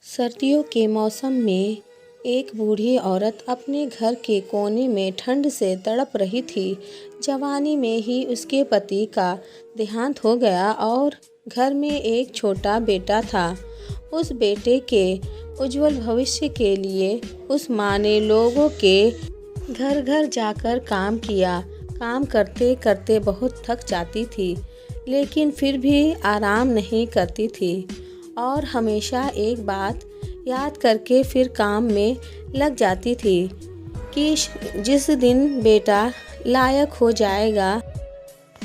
सर्दियों के मौसम में एक बूढ़ी औरत अपने घर के कोने में ठंड से तड़प रही थी। जवानी में ही उसके पति का देहांत हो गया और घर में एक छोटा बेटा था। उस बेटे के उज्जवल भविष्य के लिए उस माँ ने लोगों के घर घर जाकर काम किया। काम करते करते बहुत थक जाती थी, लेकिन फिर भी आराम नहीं करती थी और हमेशा एक बात याद करके फिर काम में लग जाती थी कि जिस दिन बेटा लायक हो जाएगा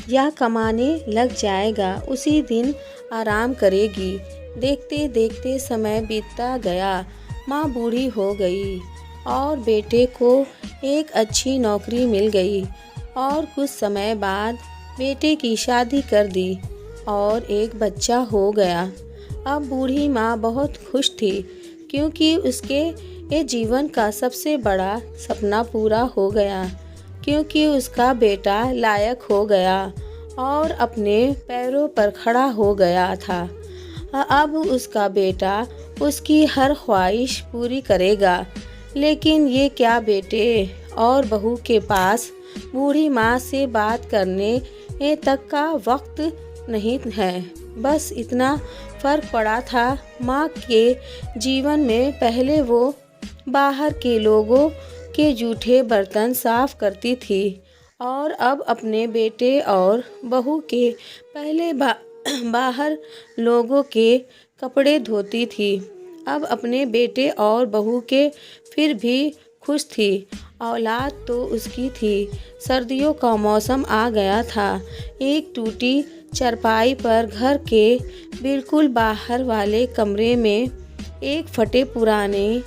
या कमाने लग जाएगा उसी दिन आराम करेगी। देखते देखते समय बीतता गया। माँ बूढ़ी हो गई और बेटे को एक अच्छी नौकरी मिल गई और कुछ समय बाद बेटे की शादी कर दी और एक बच्चा हो गया। अब बूढ़ी माँ बहुत खुश थी क्योंकि उसके ये जीवन का सबसे बड़ा सपना पूरा हो गया, क्योंकि उसका बेटा लायक हो गया और अपने पैरों पर खड़ा हो गया था। अब उसका बेटा उसकी हर ख्वाहिश पूरी करेगा। लेकिन ये क्या, बेटे और बहू के पास बूढ़ी माँ से बात करने तक का वक्त नहीं है। बस इतना फ़र्क पड़ा था माँ के जीवन में। पहले वो बाहर के लोगों के जूठे बर्तन साफ करती थी और अब अपने बेटे और बहू के पहले बाहर लोगों के कपड़े धोती थी। अब अपने बेटे और बहू के फिर भी खुश थी। औलाद तो उसकी थी। सर्दियों का मौसम आ गया था। एक टूटी चारपाई पर घर के बिल्कुल बाहर वाले कमरे में एक फटे पुराने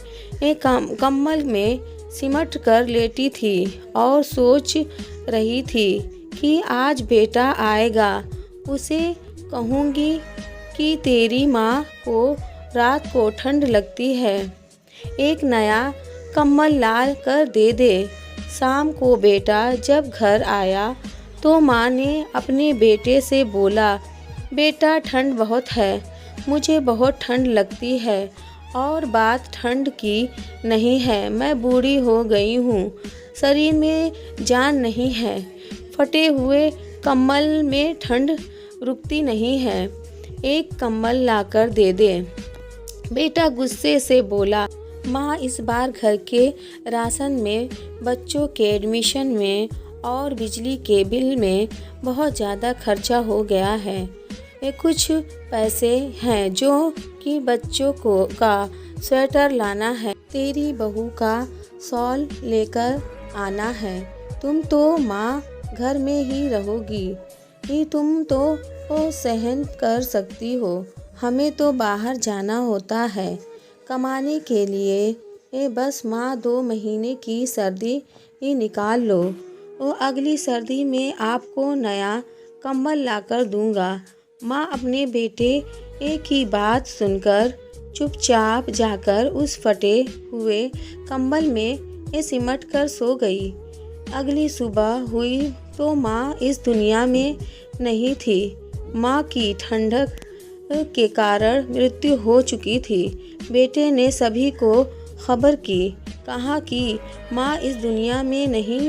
कंबल में सिमट कर लेटी थी और सोच रही थी कि आज बेटा आएगा, उसे कहूँगी कि तेरी माँ को रात को ठंड लगती है, एक नया कंबल ला कर दे दे। शाम को बेटा जब घर आया तो माँ ने अपने बेटे से बोला, बेटा ठंड बहुत है, मुझे बहुत ठंड लगती है और बात ठंड की नहीं है, मैं बूढ़ी हो गई हूँ, शरीर में जान नहीं है, फटे हुए कंबल में ठंड रुकती नहीं है, एक कंबल लाकर दे दे। बेटा गुस्से से बोला, माँ इस बार घर के राशन में, बच्चों के एडमिशन में और बिजली के बिल में बहुत ज़्यादा खर्चा हो गया है। ये कुछ पैसे हैं जो कि बच्चों का स्वेटर लाना है, तेरी बहू का शॉल लेकर आना है। तुम तो माँ घर में ही रहोगी, ये तुम तो सहन कर सकती हो, हमें तो बाहर जाना होता है कमाने के लिए। ये बस माँ 2 महीने की सर्दी ही निकाल लो, और अगली सर्दी में आपको नया कंबल लाकर दूंगा। माँ अपने बेटे की बात सुनकर चुपचाप जाकर उस फटे हुए कंबल में सिमट कर सो गई। अगली सुबह हुई तो माँ इस दुनिया में नहीं थी। माँ की ठंडक के कारण मृत्यु हो चुकी थी। बेटे ने सभी को खबर की, कहा कि माँ इस दुनिया में नहीं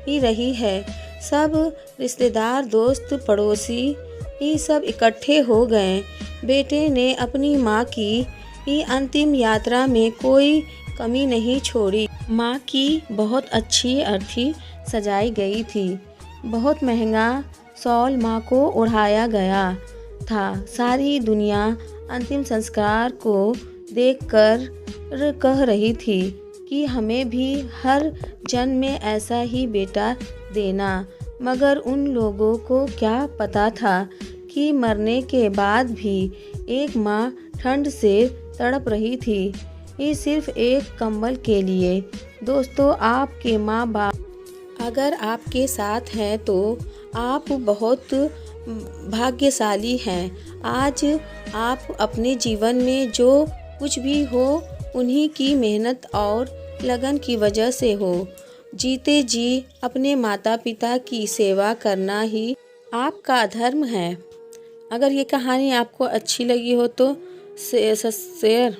ही रही है। सब रिश्तेदार, दोस्त, पड़ोसी ये सब इकट्ठे हो गए। बेटे ने अपनी माँ की अंतिम यात्रा में कोई कमी नहीं छोड़ी। माँ की बहुत अच्छी अर्थी सजाई गई थी। बहुत महंगा शॉल माँ को ओढ़ाया गया था। सारी दुनिया अंतिम संस्कार को देखकर कह रही थी कि हमें भी हर जन्म में ऐसा ही बेटा देना। मगर उन लोगों को क्या पता था कि मरने के बाद भी एक माँ ठंड से तड़प रही थी, ये सिर्फ एक कंबल के लिए। दोस्तों, आपके माँ बाप अगर आपके साथ हैं तो आप बहुत भाग्यशाली हैं। आज आप अपने जीवन में जो कुछ भी हो उन्हीं की मेहनत और लगन की वजह से हो। जीते जी अपने माता पिता की सेवा करना ही आपका धर्म है। अगर ये कहानी आपको अच्छी लगी हो तो शेयर